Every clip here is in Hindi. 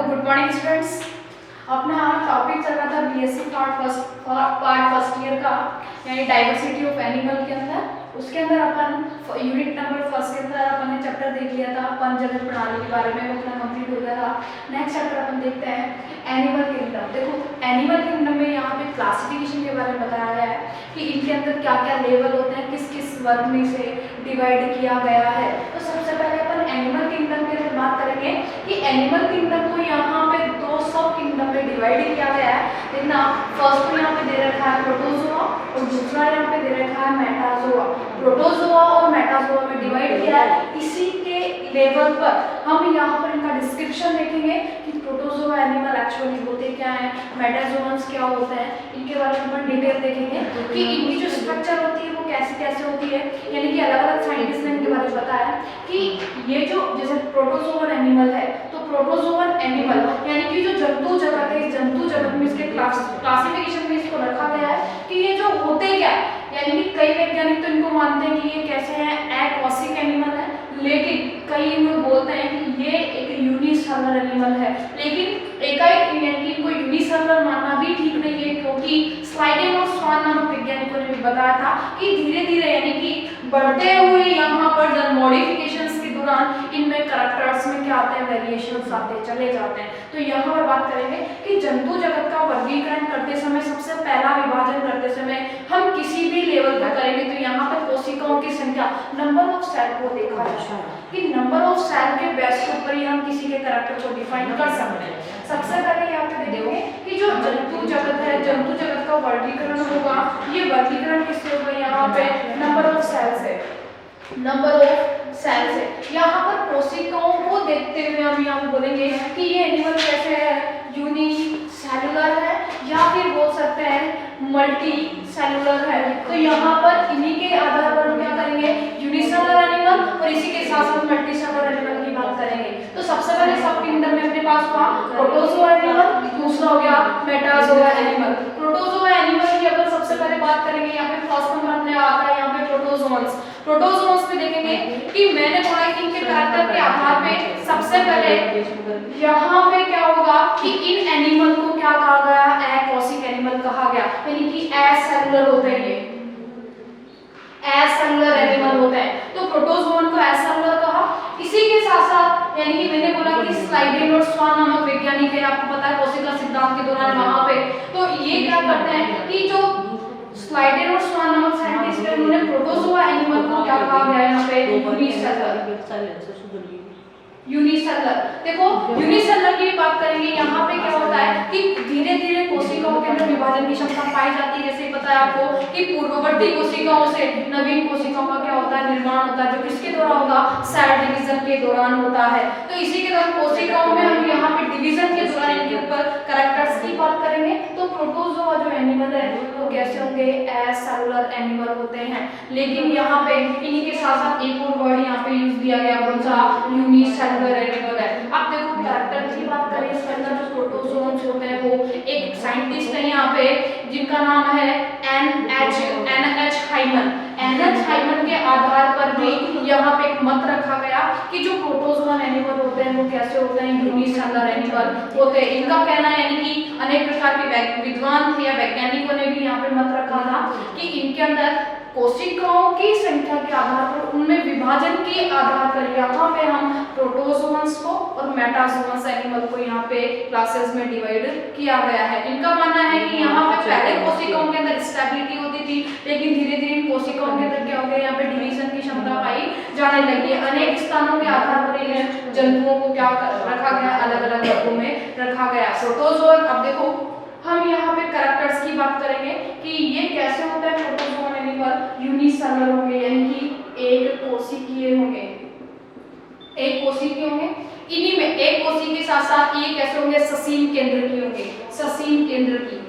Good morning students. अपना टॉपिक चल रहा था बीएससी पार्ट फर्स्ट ईयर का, यानी डाइवर्सिटी ऑफ एनिमल के अंदर। उसके अंदर अपन यूनिट नंबर फर्स्ट के अंदर अपन ने चैप्टर देख लिया था पंचजन्य प्रणाली के बारे में, वो अपना कंप्लीट हो गया था। नेक्स्ट चैप्टर अपन देखते हैं एनिमल किंगडम। देखो एनिमल किंगडम में यहाँ पे क्लासिफिकेशन के बारे में बताया गया है कि इनके अंदर क्या क्या लेवल होते हैं, किस किस वर्ग में से डिवाइड किया गया है। तो सबसे पहले अपन एनिमल किंगडम के अंदर बात करेंगे कि एनिमल किंगडम को यहाँ पे दो सब किंगडम में डिवाइड किया गया है। देखना, फर्स्ट तो यहाँ पे दे रखा है प्रोटोजोआ और दूसरा यहाँ पे दे रखा है मेटाजोआ। प्रोटोजोआ और मेटाजोआ में डिवाइड किया है। इसी के लेवल पर हम यहाँ पर इनका डिस्क्रिप्शन देखेंगे कि प्रोटोजोआ एनिमल एक्चुअली होते क्या है, मेटाजोअन्स क्या होते हैं, इनके बारे में अपन डिटेल देखेंगे कि इनकी जो स्ट्रक्चर होती है वो कैसे कैसे होती है। यानी कि अलग अलग साइंटिस्ट ने इनके बारे में बताया कि ये जो जैसे प्रोटोजोअन एनिमल है, तो प्रोटोजोअन एनिमल यानी कि जो जंतु जगत है, इस जंतु जगत में इसके क्लासिफिकेशन में इसको रखा गया है कि ये जो होते क्या है। यानी कि कई वैज्ञानिक तो इनको मानते हैं कि ये कैसे हैं, एकॉसिक एनिमल है, लेकिन कई इनको बोलते हैं कि ये एक यूनिसेलुलर एनिमल है। लेकिन एकाएक यानी कि इनको यूनिसेलुलर मानना भी ठीक नहीं है, क्योंकि स्लाइडिंग और स्वान नामक वैज्ञानिकों ने भी बताया था कि धीरे धीरे यानी कि बढ़ते हुए यहाँ पर मॉडिफिकेशंस के दौरान इनमें कैरेक्टर्स में क्या आते हैं, वेरिएशंस आते चले जाते हैं। तो यहाँ पर बात करेंगे कि जंतु जगत का वर्गीकरण करते समय, सबसे पहला विभाजन करते समय हम किसी भी लेवल पर करेंगे तो यहाँ पर कोशिकाओं की संख्या, नंबर ऑफ सेल को देखा जाता है कि नंबर ऑफ सेल के बेस के ऊपर ही हम किसी के कैरेक्टर को डिफाइन कर सकते हैं। सबसे पहले यहाँ पे देखोगे कि जो जंतु जगत है, जंतु जगत का वर्गीकरण होगा, ये वर्गीकरण किससे होगा, यहाँ पे नंबर ऑफ सेल से, नंबर ऑफ सेल से। यहाँ पर कोशिकाओं को देखते हुए हम यहाँ पे बोलेंगे कि ये एनिमल कैसे है, यूनिसेलुलर है या फिर बोल सकते हैं मल्टी सेलुलर है। तो यहाँ पर इन्हीं के आधार पर हम क्या करेंगे, यूनिसेलुलर एनिमल और इसी के साथ साथ मल्टी सेलुलर एनिमल की बात करेंगे। तो सबसे पहले सब किंगडम में अपने पास हुआ प्रोटोजोआ एनिमल, दूसरा हो गया मेटाजोआ एनिमल। प्रोटोजोआ एनिमल की अगर सबसे पहले बात करेंगे, यहाँ पे फर्स्ट नंबर अपने आता है यहाँ पे प्रोटोजोन्स। प्रोटोजोन्स पे देखेंगे कि मैंने बोला कि इनके कैरेक्टर के आधार पे सबसे पहले यहाँ पे क्या होगा कि इन एनिमल को क्या कहा गया, एकॉसिक एनिमल कहा गया, यानी कि एसेलुलर होते हैं, ये एसेलुलर एनिमल होते हैं। तो प्रोटोजोन को एसेलुलर कहा। इसी के साथ साथ यानी कि मैंने बोला कि स्लाइडेन और स्वान नामक वैज्ञानिक है, आपको पता है कोशिका सिद्धांत के दौरान वहां पे, तो ये क्या करते हैं कि जो स्लाइडेन और स्वान नामक साइंटिस्ट है, उन्होंने प्रोटोजोआ एनिमल को क्या कहा गया है यहाँ पे, यूनिसेलुलर। देखो यूनिसेलुलर की बात करेंगे, यहाँ पे क्या होता है कि धीरे धीरे कोशिकाओं के अंदर विभाजन की क्षमता पाई जाती है। जैसे बताया आपको कि पूर्ववर्ती कोशिकाओं से नवीन कोशिकाओं का क्या होता है, निर्माण होता है, जो किसके द्वारा होगा, सेल डिवीजन के दौरान होता है। तो इसी के दौरान कोशिकाओं में हम यहाँ पे डिवीजन के दौरान इनके ऊपर कैरेक्टर्स की बात करेंगे। तो प्रोटोजोआ जो एनिमल है वो कैसे होंगे, एसेलुलर एनिमल होते हैं। लेकिन यहाँ पे इन्हीं के साथ साथ एक और वर्ड यहाँ पे यूज दिया गया, कौन सा, यूनिसेलुलर एनिमल है। अब देखो कैरेक्टर की बात करें, इसके अंदर जो प्रोटोजोन्स होते हैं वो एक साइंटिस्ट है यहाँ पे जिनका नाम है एनएच हाइमन। एनएच हाइमन के आधार पर भी यहाँ पे एक मत रखा गया कि जो प्रोटोजोन एनिमल होते हैं वो कैसे होते हैं, यूनिसेलुलर एनिमल होते हैं। इनका कहना है, यानी कि अनेक प्रकार के विद्वान थे या वैज्ञानिकों ने भी यहाँ पे मत रखा था कि इनके अंदर कोशिकाओं की संख्या के आधार पर, उनमें विभाजन के आधार पर यहाँ पे हम प्रोटोजोन्स को और मेटाजोन्स एनिमल को यहाँ पे क्लासेस में डिवाइड किया गया है। इनका मानना है कि यहाँ पे पहले कोशिकाओं के अंदर स्टेबिलिटी होती थी, लेकिन धीरे धीरे इन कोशिकाओं के अंदर क्या हो गया, यहाँ पे डिवीजन की क्षमता पाई जाने लगी है। अनेक स्थानों के आधार पर इन जंतुओं को क्या रखा गया, अलग अलग वर्गों में रखा गया प्रोटोजोन। अब देखो हम यहाँ पे कैरेक्टर्स की बात करेंगे कि ये कैसे होता है, प्रोटोजोन एनिमल यूनिसेलुलर होंगे, यानी कि एक कोशिकीय होंगे, एक कोशिकीय होंगे। इन्हीं में एक कोशिकीय के साथ साथ ये कैसे होंगे, ससीम केंद्र की होंगे, ससीम केंद्र की,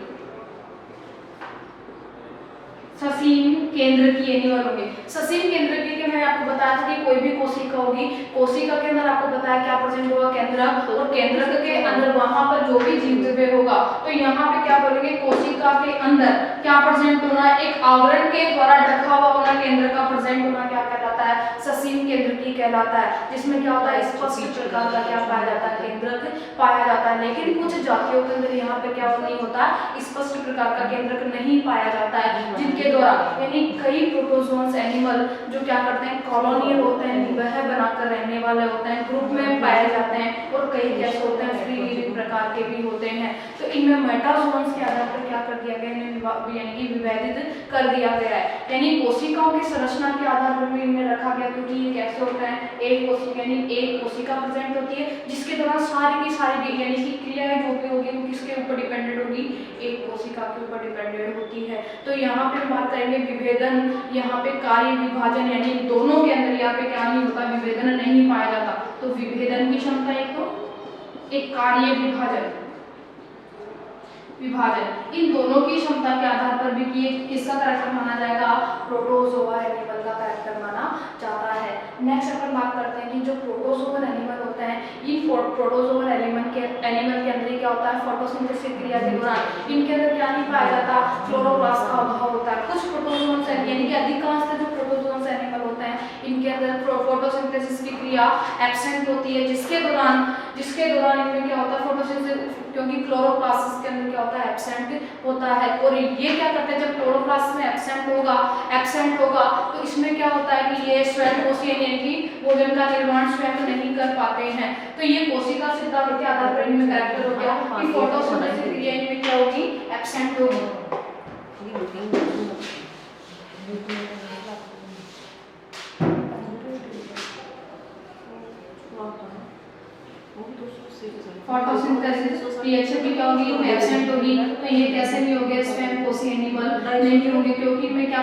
ससीम केंद्र की एनिमल होंगे। ससीम केंद्र की मैं आपको बताया था कि कोई भी कोशिका होगी, कोशिका के अंदर आपको बताया क्या प्रेजेंट होगा, केंद्रक, और केंद्रक के अंदर वहां पर जो भी जीवद्रव्य होगा, तो यहाँ पे क्या बोलेंगे, कोशिका के अंदर क्या प्रेजेंट होना, एक आवरण के द्वारा ढका हुआ होना, केंद्र का प्रेजेंट होना क्या कहलाता है, ससीम केंद्रकी कहलाता है, जिसमें क्या होता है स्पष्ट प्रकार का क्या पाया जाता है केंद्रक पाया जाता है। लेकिन कुछ जातियों के अंदर यहाँ पे क्या नहीं होता है, स्पष्ट प्रकार का केंद्रक नहीं पाया जाता है, जिनके द्वारा यानी कई प्रोटोजोन्स एनिमल जो क्या करते हैं कॉलोनियल होते हैं, निवाह बनाकर रहने वाले होते हैं, ग्रुप में पाए जाते हैं, और कई कैसे होते हैं फ्री लिविंग प्रकार के भी होते हैं। तो इनमें मेटाजोन्स के आधार पर क्या कर दिया गया, यानी कि विभेदित कर दिया गया है, यानी कोशिकाओं की संरचना के आधार पर भी इनमें रखा गया, क्योंकि ये कैसे होता है एक कोशिका यानी एक कोशिका प्रेजेंट होती है, जिसके दौरान सारी की सारी यानी कि क्रियाएं जो भी होगी वो किसके ऊपर डिपेंडेंट होगी, एक कोशिका के ऊपर डिपेंडेंट होती है। तो यहाँ पे हम बात करेंगे विभेदन, यहाँ पे कार्य विभाजन, यानी दोनों के अंदर यहाँ पे क्या नहीं होता, विभेदन नहीं पाया जाता। तो विभेदन की क्षमता एक कार्य विभाजन इन दोनों की क्षमता के आधार पर भी कि किसका कैरेक्टर माना जाएगा, प्रोटोजोआ एनिमल का कैरेक्टर माना जाता है। नेक्स्ट अपन बात करते हैं कि जो प्रोटोजोअल एनिमल होते हैं, इन प्रोटोजोअल एनिमल के अंदर क्या होता है, फोटोसिंथेसिस क्रिया के दौरान इनके अंदर क्या नहीं पाया जाता, क्लोरोप्लास्ट का अभाव होता है। कुछ प्रोटोजोन्स यानी कि अधिकांश जो प्रोटोजोन्स एनिमल होते हैं इनके अंदर फोटोसिंथेसिस की क्रिया एब्सेंट होती है, जिसके दौरान इनमें क्या होता है फोटोसिंथेसिस, क्योंकि क्लोरोप्लास्ट के अंदर क्या होता है एब्सेंट होता है। और ये क्या करते हैं, जब क्लोरोप्लास्ट में एब्सेंट होगा तो इसमें क्या होता है कि ये स्वयं कोशिका यानी कि भोजन का निर्माण स्वयं नहीं कर पाते हैं। तो ये कोशिका सिद्धांत के आधार पर इनमें कैरेक्टर हो गया कि फोटोसिंथेसिस क्रिया इनमें क्या होगी, एब्सेंट होगी। फोटोसिंथेसिस रिएक्शन भी क्या होगी, एब्सेंट होगी। तो ये कैसे नहीं होंगे, स्वयं कोशी एनिमल नहीं होंगे, क्योंकि इनमें क्या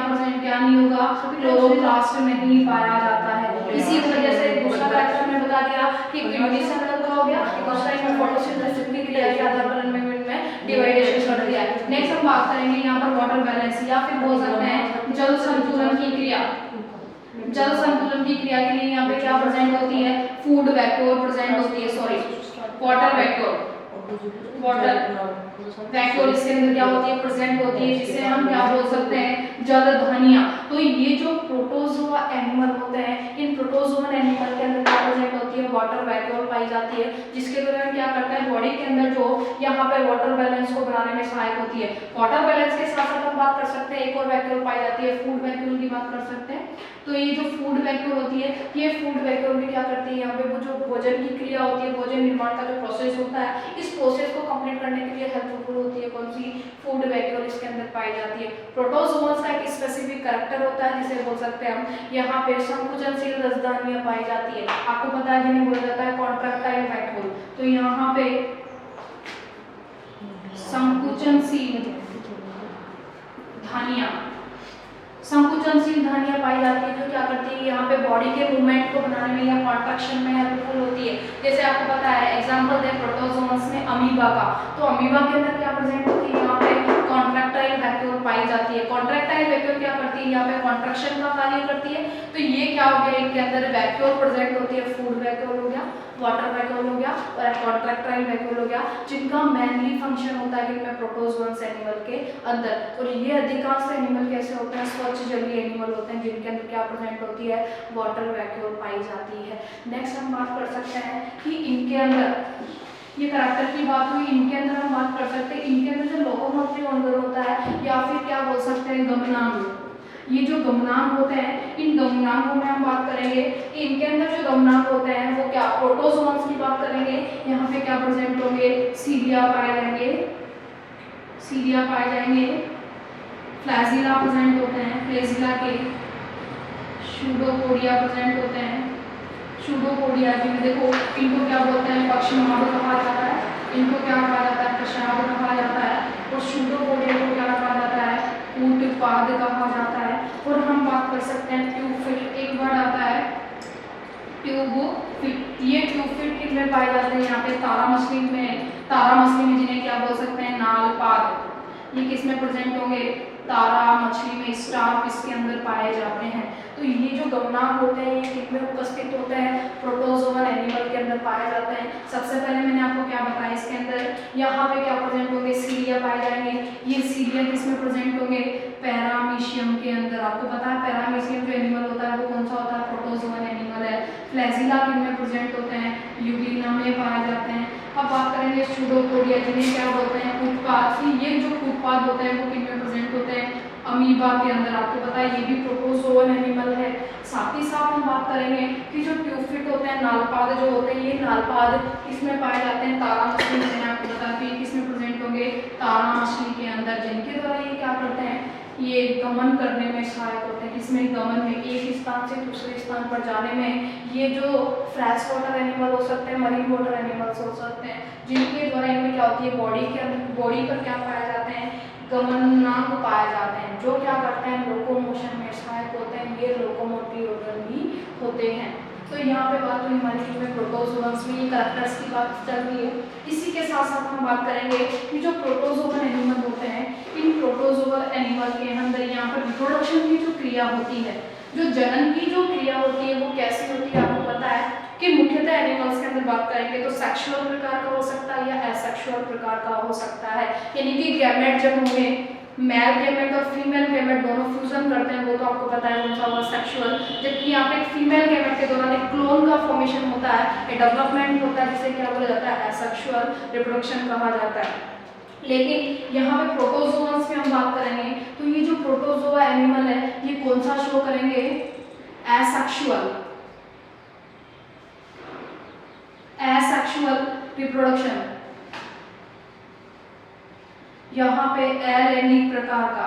नहीं होगा, क्लोरोप्लास्ट नहीं पाया जाता है। इसी वजह से दूसरा कैरेक्टर में बता दिया कि यूनिसेलुलर का हो गया, दूसरा इसमें फोटोसिंथेसिस की क्रिया के आधार पर इनमें डिवाइडेशन कर दिया है। नेक्स्ट हम बात करेंगे यहाँ पर वाटर बैलेंस, या फिर बोल सकते हैं जल संतुलन की क्रिया। जल संतुलन की क्रिया के लिए यहाँ पे क्या प्रेजेंट होती है, फूड वैक्यूल प्रेजेंट होती है, सॉरी वाटर वैक्यूल इसके अंदर क्या होती है, प्रेजेंट होती है, जिसे हम क्या बोल सकते हैं जल धनिया। तो ये जो प्रोटोजोआ एनिमल होते हैं, इन प्रोटोजोआ एनिमल के अंदर क्या प्रेजेंट होती है, वाटर वैक्यूल पाई जाती है, जिसके दौरान क्या करता है बॉडी के अंदर जो यहाँ पे वाटर बैलेंस को बनाने में सहायक होती है। वाटर बैलेंस के साथ साथ हम बात कर सकते हैं एक और वैक्यूल पाई जाती है, फूड वैक्यूल की बात कर सकते हैं। तो ये जो फूड वैक्यूल होती है, ये फूड वैक्यूल में क्या करती है, यहाँ पे वो जो भोजन की क्रिया होती है, भोजन निर्माण का जो प्रोसेस होता है, इस प्रोसेस को कंप्लीट करने के लिए हेल्पफुल होती है कौन सी, फूड वैक्यूल इसके अंदर पाई जाती है। प्रोटोजोन्स का एक स्पेसिफिक कैरेक्टर होता है, जिसे बोल सकते हैं हम यहाँ पे संकुचनशील रसदानियां पाई जाती है। आपको पता है जिन्हें बोला जाता है कॉन्ट्रैक्टाइल वैक्यूल। तो यहाँ पे संकुचनशील धानियां पाई जाती है, जो क्या करती है यहाँ पे बॉडी के मूवमेंट को बनाने में या कॉन्ट्रैक्शन में हेल्पफुल होती है। जैसे आपको पता है एग्जांपल दे प्रोटोजोन्स में अमीबा का, तो अमीबा के अंदर क्या प्रेजेंट होती है, यहाँ पे कॉन्ट्रैक्टाइल वैक्यूल पाई जाती है। कॉन्ट्रैक्टाइल वैक्यूल क्या करती है, यहाँ पे कॉन्ट्रैक्शन का कार्य करती है। तो ये क्या हो गया, इनके अंदर वैक्यूल प्रेजेंट होती है, फूड वैक्यूल हो गया, वाटर वैक्यूल हो गया और कॉन्ट्रैक्टाइल वैक्यूल हो गया, जिनका मेनली फंक्शन होता है इनमें प्रोटोजोन्स एनिमल के अंदर। और ये अधिकांश एनिमल कैसे होते हैं, स्वच्छ जलीय एनिमल होते हैं, जिनके अंदर क्या प्रेजेंट होती है, वाटर वैक्यूल पाई जाती है। नेक्स्ट हम बात कर सकते हैं कि इनके अंदर, ये कैरेक्टर की बात हुई, इनके अंदर हम बात कर सकते हैं इनके अंदर जो लोकोमोटिव अंग होता है, या फिर क्या बोल सकते हैं गमनांग। ये जो गमनांग होते हैं, इन गमनांगों में हम बात करेंगे कि इनके अंदर जो गमनांग होते हैं वो क्या, प्रोटोजोन्स की बात करेंगे, यहाँ पे क्या प्रेजेंट होंगे, सीरिया पाए जाएंगे, फ्लैजिला प्रेजेंट होते हैं, फ्लैजिला के शूडोपोडिया प्रेजेंट होते हैं। शूडोपोडिया जिन्हें देखो इनको क्या बोलते हैं, पक्षमार्ग कहा जाता है, इनको क्या कहा जाता है, कशार्ग कहा जाता है, और शूडोपोडिया को क्या कहा जाता है, कूटपाद कहा जाता है। और हम बात कर सकते हैं ट्यूबफिट, एक वर्ड आता है ट्यूबफिट। ये ट्यूबफिट किसमें पाए जाते हैं, यहाँ पे तारा मछली में जिन्हें क्या बोल सकते हैं, नालपाद। ये किसमें प्रेजेंट होंगे, तारा मछली में स्टार इसके अंदर पाए जाते हैं। तो ये जो गमनाक होते हैं ये किसमें उपस्थित होते हैं, प्रोटोजोअल एनिमल के अंदर पाए जाते हैं। सबसे पहले मैंने आपको क्या बताया, इसके अंदर यहाँ पे क्या प्रेजेंट होंगे, सीलिया पाए जाएंगे। ये सीलिया किसमें प्रेजेंट होंगे, पैरामीशियम के अंदर। आपको पता है पैरामीशियम जो एनिमल होता है वो कौन सा होता है, प्रोटोजोअल एनिमल है। फ्लैजिला किनमें प्रेजेंट होते हैं, यूग्लिना में पाए जाते हैं। अब बात करेंगे सूडोपोडिया जिन्हें क्या बोलते हैं, फुटपाथ। ये जो फुटपाथ होते हैं वो किनमें प्रेजेंट होते हैं, अमीबा के अंदर। आपको पता है ये भी प्रोटोजोअल एनिमल है। साथ ही साथ हम बात करेंगे कि जो ट्यूफिट होते हैं, नालपाद जो होते हैं, ये नालपाद किसमें पाए जाते हैं, तारा मछली में। मैंने आपको बताया कि किसमें प्रेजेंट होंगे, तारा मछली के अंदर, जिनके द्वारा ये क्या करते हैं, ये गमन करने में सहायक होते हैं। किसमें, गमन में, एक स्थान से दूसरे स्थान पर जाने में। ये जो फ्रेश वाटर एनिमल हो सकते हैं, मरीन वाटर एनिमल्स हो सकते हैं, जिनके द्वारा इनमें क्या होती है, बॉडी के अंदर, बॉडी पर क्या पाए जाते हैं, गमनांक पाए जाते हैं, जो क्या करते हैं, लोकोमोशन में सहायक होते हैं। ये लोकोमोटिव ऑर्गन भी होते हैं। तो यहाँ पे बात हुई हमारी में प्रोटोजोअन्स में, ये कैरेक्टर्स की बात चल रही है। इसी के साथ साथ हम बात करेंगे कि जो प्रोटोजोअल एनिमल होते हैं, इन प्रोटोजोअल एनिमल के अंदर यहाँ पर रिप्रोडक्शन की जो क्रिया होती है, जो जनन की जो क्रिया होती है वो कैसी होती है, आपको पता है कि मुख्यतः एनिमल्स के अंदर बात करेंगे तो सेक्सुअल प्रकार का हो सकता है या एसेक्सुअल प्रकार का हो सकता है। यानी कि गैमेट जब होंगे, मेल गैमेट और फीमेल गैमेट दोनों फ्यूजन करते हैं, वो तो आपको पता है कौन सा हुआ, सेक्सुअल। जबकि यहाँ पे फीमेल गैमेट के दौरान एक क्लोन का फॉर्मेशन होता है, एक डेवलपमेंट होता है, जिसे क्या बोला जाता है, एसेक्सुअल रिप्रोडक्शन कहा जाता है। लेकिन यहाँ पे प्रोटोजोअन्स में हम बात करेंगे तो ये जो प्रोटोजोआ एनिमल है ये कौन सा शो करेंगे, एसेक्सुअल रिप्रोडक्शन। यहाँ पे एलैंगिक प्रकार का,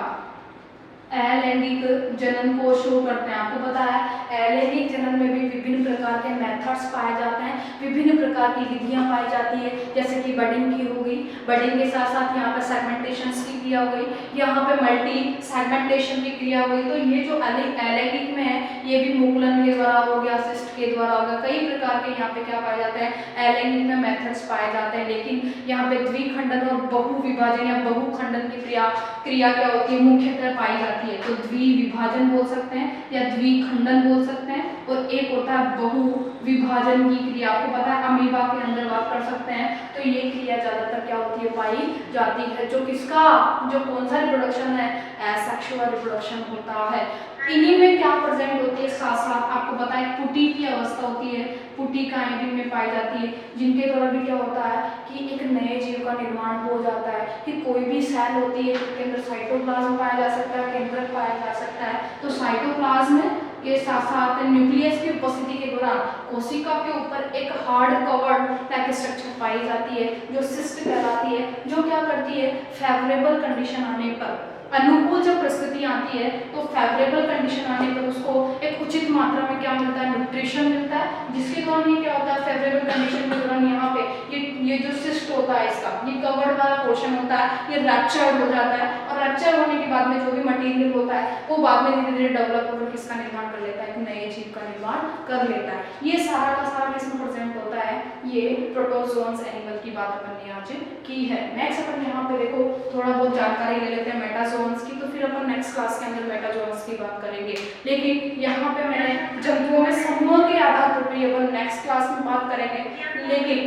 एलैंगिक जनन को शो करते हैं। आपको पता है एलैंगिक जनन में भी विभिन्न प्रकार के मेथड्स पाए जाते हैं, विभिन्न प्रकार की विधियां पाई जाती है, जैसे कि बडिंग की हो गई, बडिंग के साथ साथ यहाँ पे सेगमेंटेशन की क्रिया हो गई, यहाँ पे मल्टी सेगमेंटेशन की क्रिया हो गई। तो ये जो एलैंगिक में है ये भी मुकुलन के द्वारा हो गया, सिस्ट के द्वारा हो गया, कई प्रकार के यहाँ पे क्या पाए जाते हैं, एलैंगिक में मेथड्स पाए जाते हैं। लेकिन यहाँ पे द्विखंडन और बहुविभाजन या बहुखंडन की क्रिया क्या होती है, मुख्यतः पाई जाती है। तो द्विविभाजन बोल सकते हैं या द्विखंडन बोल सकते हैं, और एक होता है बहुविभाजन की क्रिया। आपको पता है अमीबा के अंदर बात कर सकते हैं, तो ये क्रिया ज्यादातर क्या होती है, पाई जाती है। जो किसका, जो कौन सा रिप्रोडक्शन है, एसेक्सुअल रिप्रोडक्शन होता है। इन्हीं में क्या प्रेजेंट होती है, साथ साथ आपको पता है पुटी की अवस्था होती है, पुटी का एंडिंग में पाई जाती है, जिनके द्वारा भी क्या होता है कि एक नए जीव का निर्माण हो जाता है। कि कोई भी सेल होती है जिसके अंदर साइटोप्लाज्म पाया जा सकता है, केंद्रक पाया जा सकता है, तो साइटोप्लाज्म के साथ साथ न्यूक्लियस की उपस्थिति के दौरान कोशिका के ऊपर एक हार्ड कवर्ड लाइक स्ट्रक्चर पाई जाती है जो सिस्ट कहलाती है, जो क्या करती है, फेवरेबल कंडीशन आने पर, अनुकूल जब परिस्थिति आती है तो फेवरेबल कंडीशन आने पर उसको एक उचित मात्रा में क्या मिलता है, न्यूट्रिशन मिलता है, जिसके दौरान ये क्या होता है, फेवरेबल कंडीशन के दौरान यहाँ पे ये जो सिस्ट होता है इसका, ये कवर्ड वाला पोर्शन होता है, ये रैप्चर्ड हो जाता है, और रैप्चर होने के बाद में जो भी मटेरियल होता है वो बाद में धीरे धीरे डेवलप होकर किसका निर्माण कर लेता है, एक नए जीव का निर्माण कर लेता है। ये सारा का सारा किसमें प्रेजेंट होता है, ये प्रोटोजोअन्स एनिमल की बात अपन ने आज की है। नेक्स्ट अपन यहाँ पे देखो थोड़ा बहुत जानकारी ले लेते हैं मेटाजोअन्स की, तो फिर अपन नेक्स्ट क्लास के अंदर मेटाजोअन्स की बात करेंगे। लेकिन यहाँ पे मैंने जंतुओं में समूह के आधार पर भी अपन नेक्स्ट क्लास में बात करेंगे। लेकिन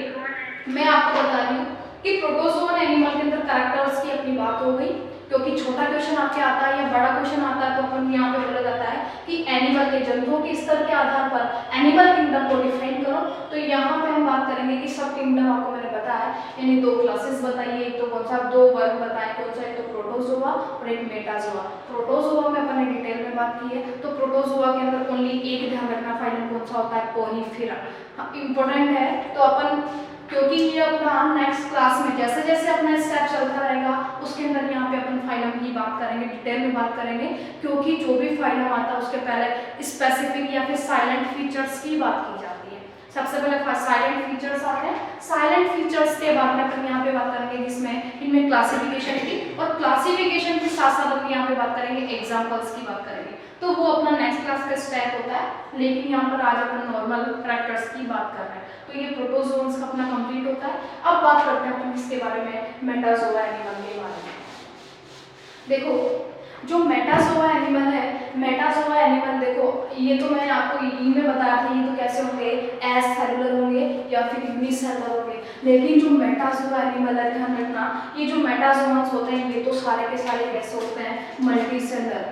मैं आपको बता रही हूँ कि प्रोटोजोअन एनिमल के अंदर कैरेक्टर्स की अपनी बात हो गई, क्योंकि छोटा क्वेश्चन आपके आता है या बड़ा क्वेश्चन आता है तो अपन यहाँ पे बोला जाता है कि एनिमल के, जंतुओं के स्तर के आधार पर एनिमल किंगडम को डिफाइन करो। तो यहाँ पे हम बात करेंगे कि सब किंगडम आपको मैंने बताया, यानी दो क्लासेस बताइए, एक तो कौन सा, दो वर्ग बताए कौन सा, एक तो प्रोटोजोआ और एक मेटाजोआ। प्रोटोजोआ में अपन ने डिटेल में बात की है, तो प्रोटोजोआ के अंदर ओनली एक ध्यान रखना, फाइलम कौन सा होता है, पोरीफेरा। इंपॉर्टेंट है, तो अपन क्योंकि ये अपना नेक्स्ट क्लास में जैसे जैसे अपना स्टेप चलता रहेगा उसके अंदर यहाँ पे अपन फाइलम की बात करेंगे, डिटेल में बात करेंगे, क्योंकि जो भी फाइलम आता है उसके पहले स्पेसिफिक या फिर साइलेंट फीचर्स की बात की जाती है। सबसे पहले साइलेंट फीचर्स आते हैं, साइलेंट फीचर्स के बाद में अपन यहाँ पे बात करेंगे जिसमें इनमें क्लासिफिकेशन की, और क्लासिफिकेशन के साथ साथ अपन यहाँ पे बात करेंगे एग्जाम्पल्स की बात करेंगे, तो वो अपना नेक्स्ट क्लास का स्टेप होता है। लेकिन यहाँ पर आज अपन नॉर्मल कैरेक्टर्स की बात कर रहे हैं, तो ये प्रोटोजोन्स का अपना कंप्लीट होता है। अब बात करते हैं अपन इसके बारे में, मेटाजोआ एनिमल के बारे में। देखो जो मेटाजोआ एनिमल है, मेटाजोआ एनिमल देखो, ये तो मैंने आपको ई में बताया था, ये तो कैसे होंगे, एस सेलुलर होंगे या फिर यूनिसेलुलर होंगे। लेकिन जो मेटाजोआ एनिमल है, ध्यान रखना, ये जो मेटाजोआस होते हैं ये तो सारे के सारे कैसे होते हैं, मल्टीसेलुलर,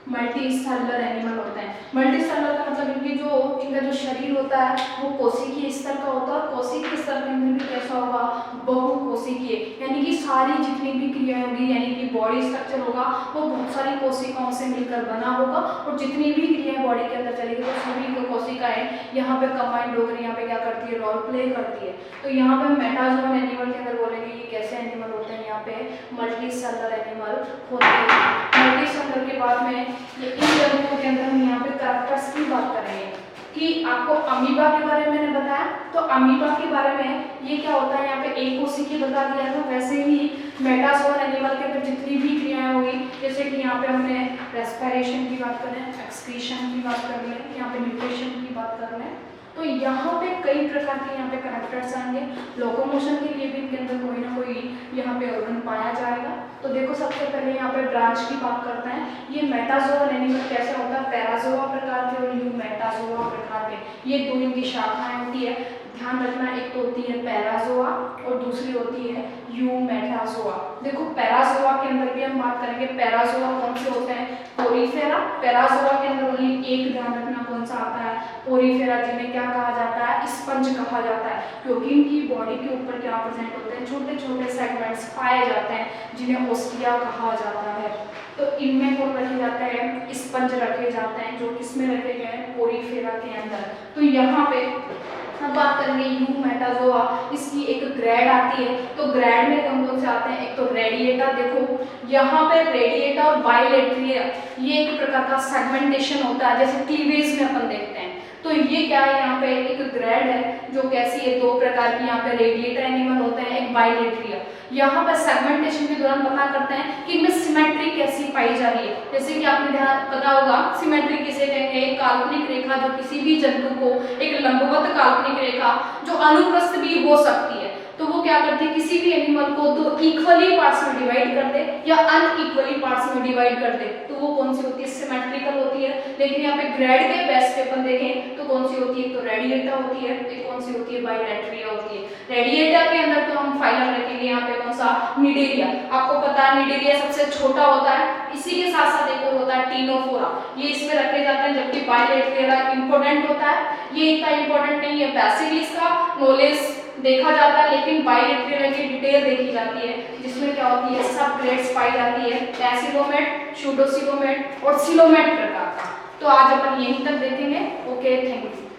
मल्टीसेलुलर एनिमल होते हैं। मल्टीसेलुलर का मतलब इनका जो शरीर होता है वो कोशिकीय स्तर का होता है, और कोशिकीय स्तर के अंदर भी कैसा होगा, बहुकोशिकीय, यानी कि सारी जितनी भी क्रियाएं होगी, यानी कि बॉडी स्ट्रक्चर होगा वो बहुत सारी कोशिकाओं से मिलकर बना होगा, और जितनी भी क्रियाएं बॉडी के अंदर चलेगी तो सभी कोशिकाएं यहाँ पे कंबाइंड होकर यहाँ पे क्या करती है, रोल प्ले करती है। तो यहाँ पे मेटाजोअल एनिमल के अंदर बोलेंगे ये कैसे एनिमल होते हैं, यहाँ पे मल्टीसेलुलर एनिमल होते हैं। मल्टीसेलुलर के बाद में ये इन जंतुओं के अंदर हम यहाँ पे कैरेक्टर्स की बात करेंगे कि आपको अमीबा के बारे में मैंने बताया, तो अमीबा के बारे में ये क्या होता है, यहाँ पे एक कोशिकीय बता दिया था। वैसे ही मेटाजोअल एनिमल के अंदर जितनी भी क्रियाएं होगी, जैसे कि यहाँ पे हमने रेस्पिरेशन की बात करें, एक्सक्रीशन की बात कर लें, यहाँ पे न्यूट्रिशन की बात कर लें, तो यहाँ पे कई प्रकार के यहाँ पे कैरेक्टर्स आएंगे। लोकोमोशन के लिए भी इनके अंदर कोई ना कोई यहाँ पे ऑर्गन पाया जाएगा। तो देखो सबसे पहले यहाँ पे ब्रांच की बात करते हैं। ये मेटाजोअल एनिमल कैसे होता है, पैराजोआ प्रकार के और यूमेटाजोआ प्रकार के, ये दो इनकी शाखाएं होती है। ध्यान रखना, एक तो होती है पैराजोआ और दूसरी होती है यूमेटाजोआ। देखो पैराजोआ के अंदर भी हम बात करेंगे, पैराजोआ कौन से होते हैं, पोरीफेरा। पैराजोआ के अंदर ओनली एक ध्यान रखना कौन सा आता है, पोरीफेरा, जिन्हें क्या कहा जाता है, स्पंज कहा जाता है, क्योंकि इनकी बॉडी के ऊपर क्या प्रेजेंट होते हैं, छोटे छोटे सेगमेंट्स पाए जाते हैं जिन्हें ओस्टिया कहा जाता है। तो इनमें कौन रखे जाते हैं, स्पंज रखे जाते हैं, जो किसमें रखे गए हैं, पोरीफेरा के अंदर। तो यहाँ पे हम बात करेंगे यूमेटाजोआ, इसकी एक ग्रेड आती है। तो ग्रेड में कौन कौन से आते हैं, एक तो रेडिएटा, देखो यहाँ पे रेडिएटा और बाइलेटरिया, ये एक प्रकार का सेगमेंटेशन होता है, जैसे क्लीवेज में अपन देखते हैं। तो ये क्या है, यहाँ पे एक ग्रेड है जो कैसी है, दो प्रकार की, यहाँ पे रेडिएटर एनिमल होते हैं, एक बाइलेटरिया। यहाँ पे सेगमेंटेशन के दौरान पता करते हैं कि इनमें सिमेट्री कैसी पाई जा रही है। जैसे कि आपने ध्यान पता होगा, सिमेट्री किसे कहेंगे, एक काल्पनिक रेखा जो किसी भी जंतु को, एक लंबवत काल्पनिक रेखा जो अनुप्रस्थ भी हो सकती है, तो वो क्या करती है, किसी भी एनिमल को दो इक्वली पार्ट्स में डिवाइड कर दे या अनइक्वली पार्ट्स में डिवाइड कर दे, तो वो कौन सी होती है, सिमेट्रिकल होती है। लेकिन यहाँ पे ग्रेड के बेस पे अपन देखें तो कौन सी होती है, तो रेडिएटा होती है, एक कौन सी होती है, बाइलेटरिया होती है। रेडिएटा के अंदर तो हम फाइलम रखेंगे यहाँ पे कौन सा, निडेरिया। आपको पता है निडेरिया सबसे छोटा होता है, इसी के साथ साथ एक और होता है टीनोफोरा, ये इसमें रखे जाते हैं, जबकि बाइलेटरिया इंपॉर्टेंट होता है, ये इतना इंपॉर्टेंट नहीं है। बेसिकली इसका नॉलेज देखा जाता है, लेकिन बाइलेटरिया की डिटेल देखी जाती है, जिसमें क्या होती है, सब ग्रेड्स पाई जाती है, एसिलोमेट, सूडोसिलोमेट और सिलोमेट प्रकार का। तो आज अपन यहीं तक देखेंगे। Okay, thank you.